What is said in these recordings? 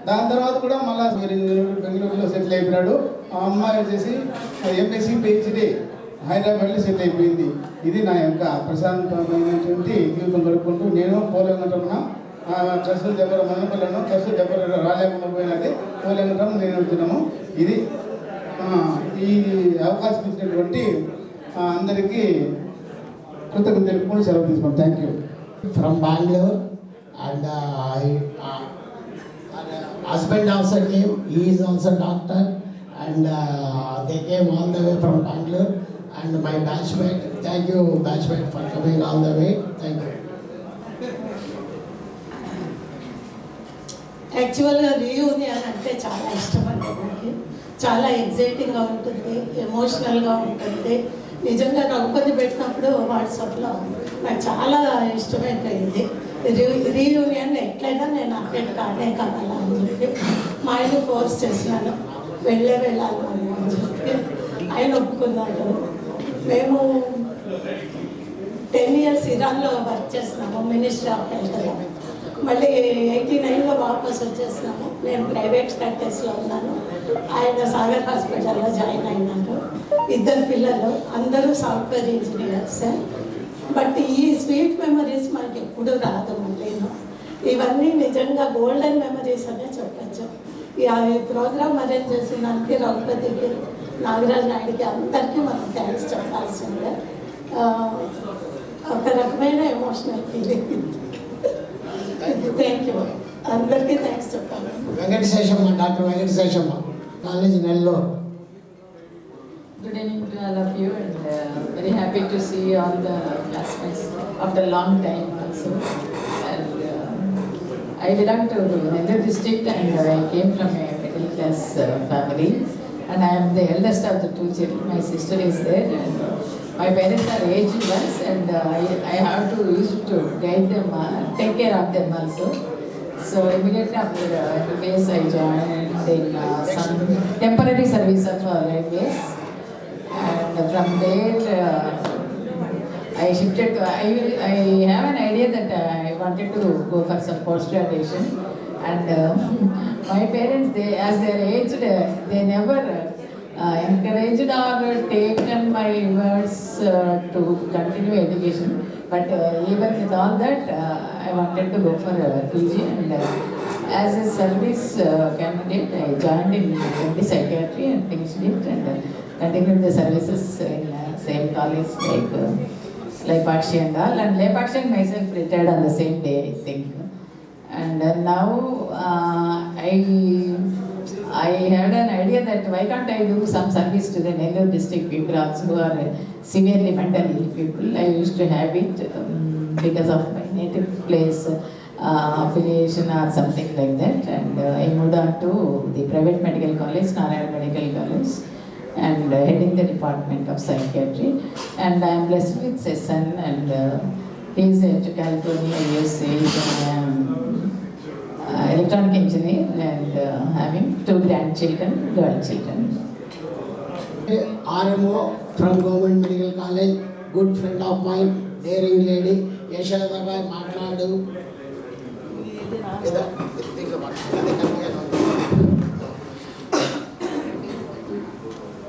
దాని తర్వాత కూడా మళ్ళీ బెంగళూరులో సెటిల్ అయిపోయినాడు. ఆ అమ్మాయి వచ్చేసి ఎంఎస్సీ పిహెచ్డి హైదరాబాద్లో సెటిల్ అయిపోయింది. ఇది నా యొక్క ప్రశాంతమైనటువంటి జీవితం గడుపుకుంటూ నేను పోలేకుంటున్నా. కసు జబ్బర మనపల్లను కసు జబ్బర రాలేకుండా పోయినది పోలేకుంటాం నేను వెళ్తున్నాము. ఇది ఈ అవకాశం ఇచ్చినటువంటి అందరికీ కృతజ్ఞతలు తెలుపుకొని సెలవు తీసుకున్నాం. Thank you. From Bangalore, and husband also came. He is also doctor, and they came all the way from Bangalore. And my batchmate, thank you batchmate for coming all the way. Thank you. యాక్చువల్గా reunion అంటే చాలా ఇష్టం అండి. నాకు చాలా ఎగ్జైటింగ్గా ఉంటుంది, ఎమోషనల్గా ఉంటుంది. నిజంగా రఘుపతి పెట్టినప్పుడు వాట్సాప్లో నాకు చాలా ఇష్టమైపోయింది. రీయూనియన్ ఎట్లయినా నేను అటెండ్ కానే కావాలా అని చెప్పి మా ఆయన ఫోర్స్ చేసినాను, వెళ్ళాలి అని చెప్పి ఆయన ఒప్పుకున్నాడు. మేము 10 years ఇరాన్లో వర్క్ చేస్తున్నాము, మినిస్ట్రీ ఆఫ్ హెల్త్లో. మళ్ళీ 89లో వాపస్ వచ్చేసినాము. నేను ప్రైవేట్ ప్రాక్టీస్లో ఉన్నాను, ఆయన సాగర్ హాస్పిటల్లో జాయిన్ అయినారు. 2 పిల్లలు, అందరూ సాఫ్ట్వేర్ ఇంజనీర్స్. బట్ ఈ స్వీట్ మెమరీస్ మనకి ఎప్పుడు రాదు. మళ్ళీ ఇవన్నీ నిజంగా గోల్డెన్ మెమరీస్ అనే చెప్పచ్చు. ఈ ప్రోగ్రామ్ అరేంజ్ చేసిన దానికి రఘుపతికి, నాగరాజ్ నాయుడికి అందరికీ మనం థ్యాంక్స్ చెప్పాల్సిందే. ఒక రకమైన ఎమోషనల్ ఫీలింగ్. థ్యాంక్ యూ, అందరికీ థ్యాంక్స్ చెప్పాలి. Venkatasheshamma, doctor Venkatasheshamma, college Nellore. Good evening to all of you, and very happy to see all the classmates after a long time also. And I belong to Nellore district, and I came from a middle class family, and I am the eldest of the 2 children. My sister is there, and my parents are aged ones, and I have to use to guide them, take care of them also. So immediately after MBBS, I joined in some temporary service of railways. And from there, I shifted to, I have an idea that I wanted to go for some post-graduation. And my parents, as they are aged, they never encouraged or taken my words to continue education. But even with all that, I wanted to go for PG. And as a service candidate, I joined in psychiatry and finished it. And continued the services in same college like Pakshi and all. And Lepakshi and myself retired on the same day, I think. And now I had an idea that why can't I do some service to the Nellore district people also who are severely mentally ill people. I used to have it because of my native place affiliation or something like that. And I moved on to the private medical college, Narayana Medical College, and heading the department of psychiatry. And I am blessed with a son, and he is at California, USA. He's an electronic engineer, and having 2 grandchildren, girl children. RMO from Government Medical College, good friend of mine, daring lady, Yashodabai Matladu.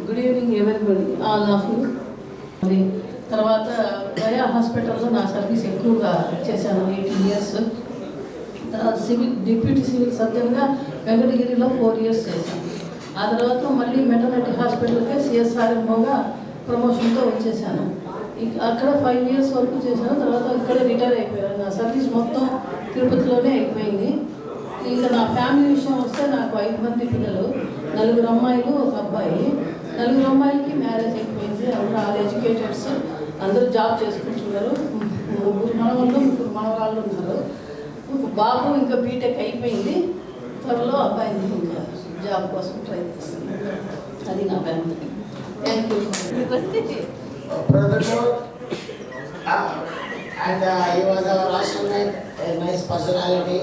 Good evening everybody, all of you. తర్వాత గయా హాస్పిటల్లో నా service ఎక్కువగా చేశాను, 18 years. Deputy civil సర్జన్గా వెంకటగిరిలో 4 years చేశాను. ఆ తర్వాత మళ్ళీ మెటర్నిటీ హాస్పిటల్కే CSRMOగా ప్రమోషన్తో వచ్చేసాను. అక్కడ 5 years వరకు చేశాను. తర్వాత ఇక్కడే రిటైర్ అయిపోయాను. నా సర్వీస్ మొత్తం తిరుపతిలోనే అయిపోయింది. ఇంకా నా ఫ్యామిలీ విషయం వస్తే నాకు 5 మంది పిల్లలు, 4 అమ్మాయిలు, 1 అబ్బాయి. 4 అమ్మాయిలకి మ్యారేజ్ అయిపోయింది. అందరూ ఆల్ ఎడ్యుకేటెడ్స్, అందరూ జాబ్ చేసుకుంటున్నారు. 3 మనవాళ్ళు, 3 మనవరాళ్ళు ఉన్నారు. బాబు ఇంకా బీటెక్ అయిపోయింది. త్వరలో అబ్బాయిని ఇంకా జాబ్ కోసం ట్రై చేస్తున్నాను. అది నా family. Thank you. And he was our roommate, a nice personality,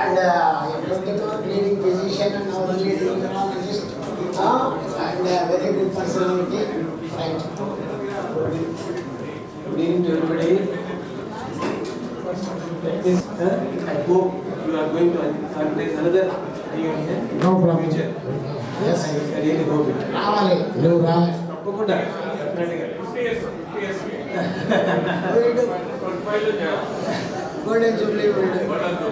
and a 24 leading physician and now leading neurologist, and a very good personality. Right. Good evening to everybody. I hope you are going to organize another No problem. Yes. I really hope it. రావాలి నువ్వు రావాలి. తప్పకుండా డెఫినెట్గా golden Jubilee will do.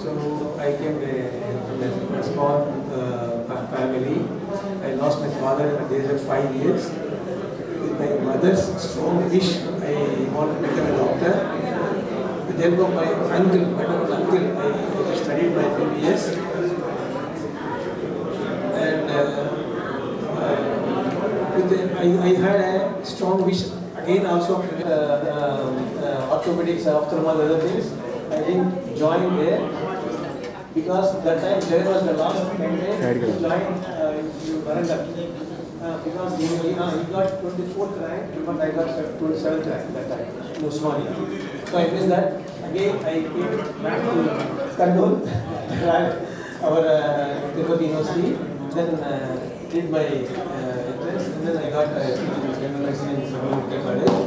So I came from a small family. I lost my father at the age of 5 years. With my mother's strong wish, I wanted to become a doctor. With the help of my uncle, I studied my MBBS. And I had a strong wish again also orthopedics, ophthalmology, other things. I didn't join there because that time there was the last candidate to join Varangal. Because he got 24th rank, but I got 27th rank that time in Osmania. So I missed that. Again I came back to Kannur, our Tirupati University. Then did my entrance and then I got general medicine in Sabarmati College.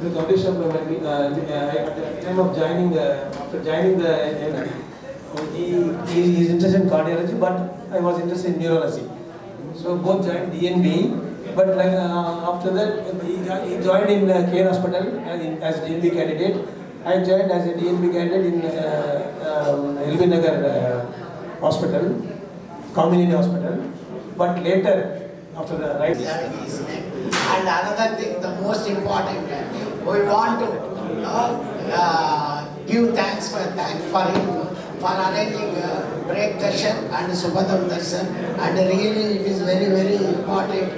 The condition of at the time of joining after joining the he is interested in cardiology, but I was interested in neurology. So both joined DNB, but after that he joined in KN Hospital as DNB candidate. I joined as a DNB candidate in LB Nagar Hospital, Community Hospital. But later, after the right. And another thing, the most important, we want to give thanks for him for arranging break darshan and Subhadam darshan, and really it is very very important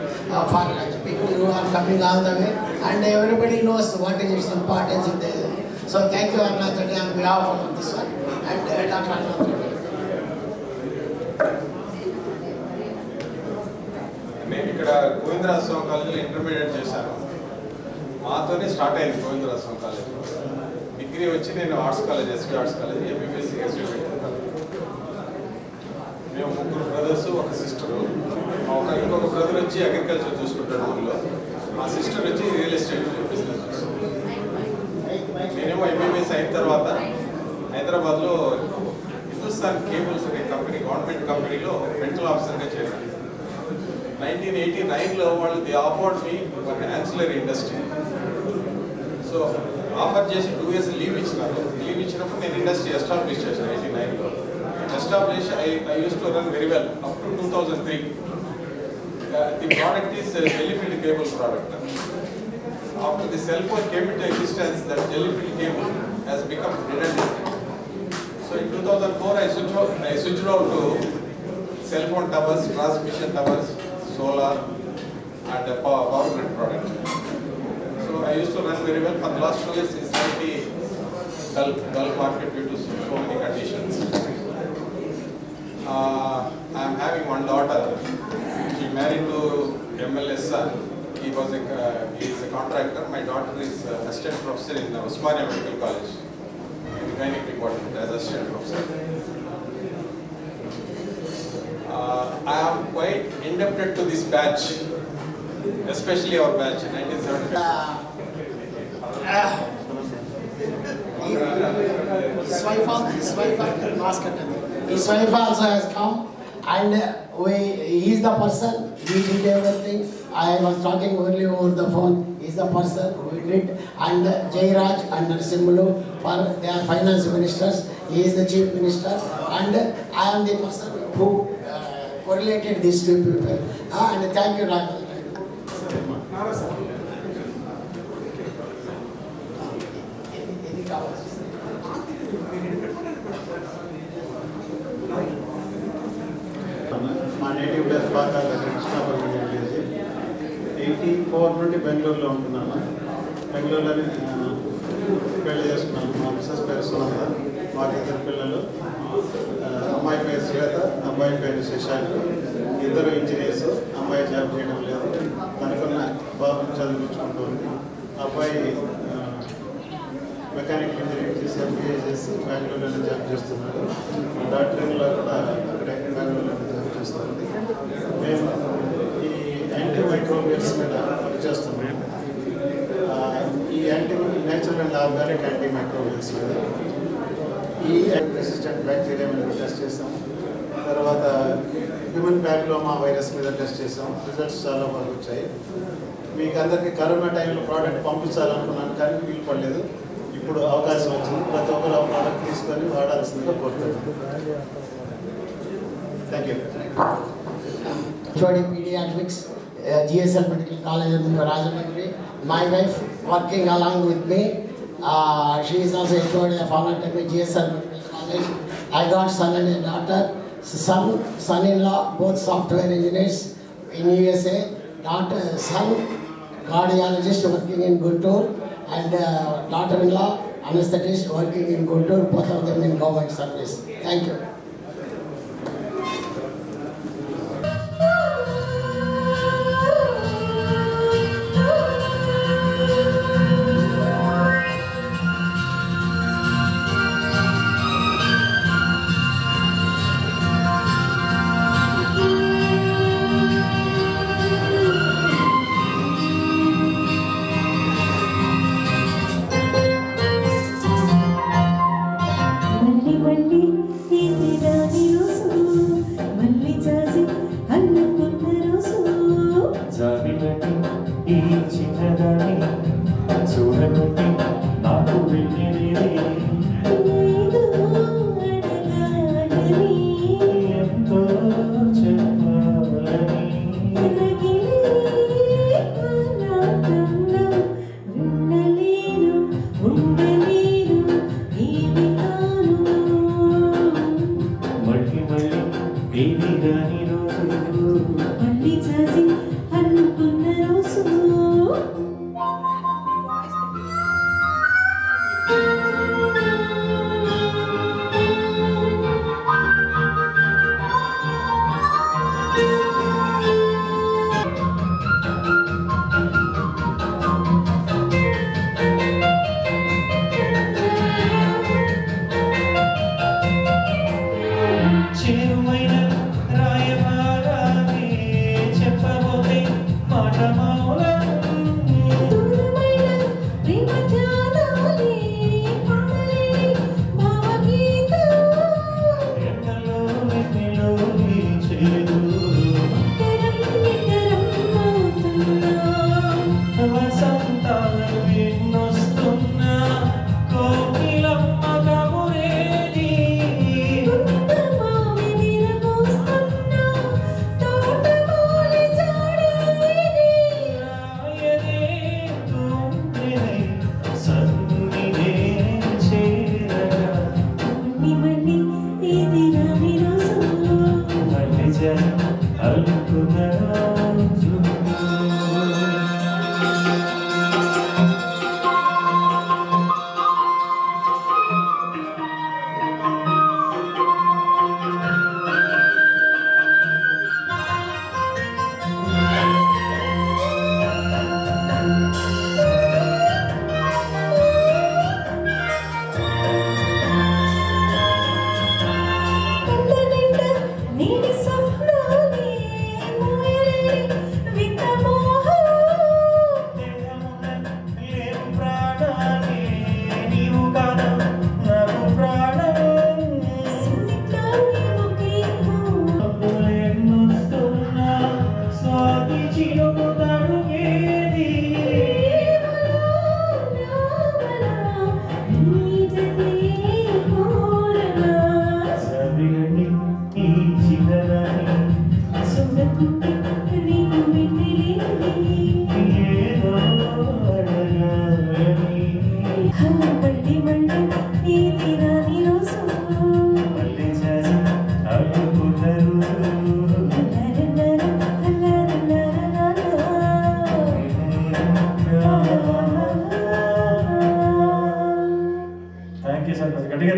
for people who are coming all the way, and everybody knows what is its importance in this. So thank you Arnath Reddy on behalf of this one and Dr. Arnath Reddy. నేను ఇక్కడ గోవిందరాజ స్వామి కాలేజీలో intermediate చేశాను. మాతోనే start అయింది గోవిందరాజ స్వామి కాలేజీలో. Degree వచ్చి నేను arts college, SV arts college, MBBS SV పెట్టాను. మేము 3 బ్రదర్స్, ఒక సిస్టరు. ఇంకొక బ్రదర్ వచ్చి అగ్రికల్చర్ చూసుకుంటాడు ఊళ్ళో. మా సిస్టర్ వచ్చి రియల్ ఎస్టేట్ బిజినెస్ చూస్తుంది. నేనేమో ఎంబీబీఎస్ అయిన తర్వాత హైదరాబాద్లో హిందుస్థాన్ కేబుల్స్ అనే కంపెనీ, గవర్నమెంట్ కంపెనీలో మెంటల్ ఆఫీసర్గా చేశాను. 1989లో వాళ్ళు ది ఆఫర్డ్ మీ ఒక యాన్సిలరీ ఇండస్ట్రీ. సో ఆఫర్ చేసి 2 years లీవ్ ఇచ్చినారు. లీవ్ ఇచ్చినప్పుడు నేను ఇండస్ట్రీ ఎస్టాబ్లిష్ చేశాను 89లో. Establish I use to run very well up to 2003. The product is jelly-filled cable product. After the cell phone came into existence, that jelly-filled cable has become redundant. So in 2004 I switched out to cell phone towers, transmission towers, solar and power grid product. So I used to run very well. For the last 2 years it's slightly dull market due to so many conditions. I am having one daughter. She married to MLS son. He is a contractor. My daughter is assistant professor in Osmania Medical College in gynec department as assistant professor. I am quite indebted to this batch, especially our batch in 1970. His wife also has come, and he is the person, he did everything. I was talking only over the phone. He is the person who did, and Jairaj and Narsimulu, for they are finance ministers. He is the chief minister, and I am the person who correlated these two people. And thank you, Raghav. మా native place బాగా Krishnapuram village. 84 నుండి బెంగళూరులో ఉంటున్నాను. బెంగళూరులోనే పెళ్లి చేసుకున్నాను. మా missus పేరు సునంద, మాకు 2 పిల్లలు. అమ్మాయి పేరు శ్వేత, అబ్బాయి పేరు శశాంక్. 2 ఇంజనీర్స్. అమ్మాయి జాబ్ చేయడం లేదు, తనకున్న బాబుని చదివించుకుంటుంది. అబ్బాయి మెకానికల్ ఇంజనీరింగ్ చేసి ఎంబీఏ చేసి బెంగళూరులోనే జాబ్ చేస్తున్నాడు. డాక్టరింగ్లో కూడా అక్కడే బెంగళూరులోనే జాబ్ చేస్తుంది. మేము ఈ యాంటీ మైక్రోబియల్స్ మీద వర్క్ చేస్తున్నాము. ఈ anti natural and organic anti microbials మీద ఈ రెసిస్టెంట్ బ్యాక్టీరియా మీద టెస్ట్ చేసాం. తర్వాత హ్యూమన్ ప్యాపిలోమా వైరస్ మీద టెస్ట్ చేసాం. రిజల్ట్స్ చాలా బాగా వచ్చాయి. మీకు అందరికీ కరోనా టైంలో ప్రోడక్ట్ పంపించాలనుకున్నాను కానీ వీలు పడలేదు. ఇప్పుడు అవకాశం వచ్చింది. ప్రతి ఒక్కరు ఆ ప్రోడక్ట్ తీసుకొని వాడాల్సిందిగా కోరుతున్నాను. Thank you. HOD Pediatrics, GSL Medical College in Rajahmundry. My wife working along with me. She is also HOD of Honor at GSL Medical College. I got son and a daughter. Son-in-law, both software engineers in USA. Son, cardiologist working in Guntur, and daughter-in-law, anesthetist working in Guntur. Both of them in government service. Thank you.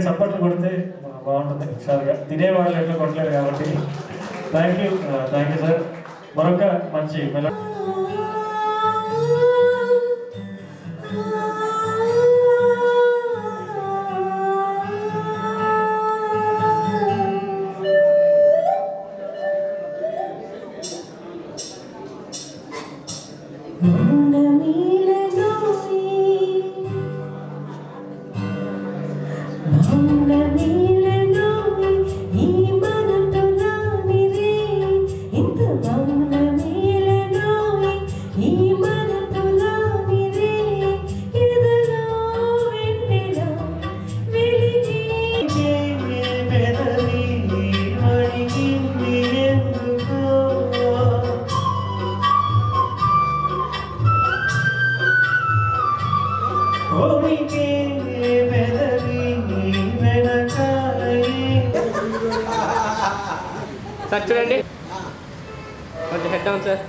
చప్పట్లు కొడితే బాగుంటుంది హుషారుగా తినేవాళ్ళు ఎట్లా కొట్టలేరు కాబట్టి thank you sir. మరొక మంచి Oh sir చూడండి కొంచెం head down sir.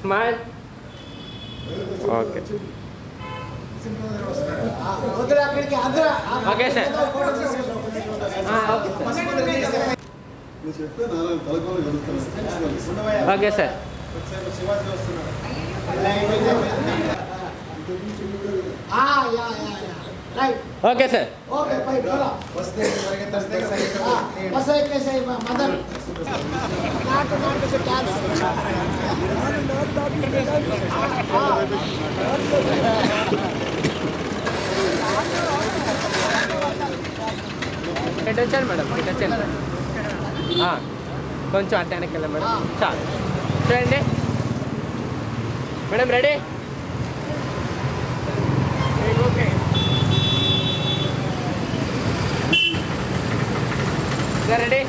Smile. Okay okay sir. Okay sir. Okay sir. ఇటు వచ్చాను మేడం, ఇటు వచ్చాను. కొంచెం అట్లా వెనక్కి వెళ్ళాం మేడం. చాలు చూడండి మేడం. రెడీ? Okay ready?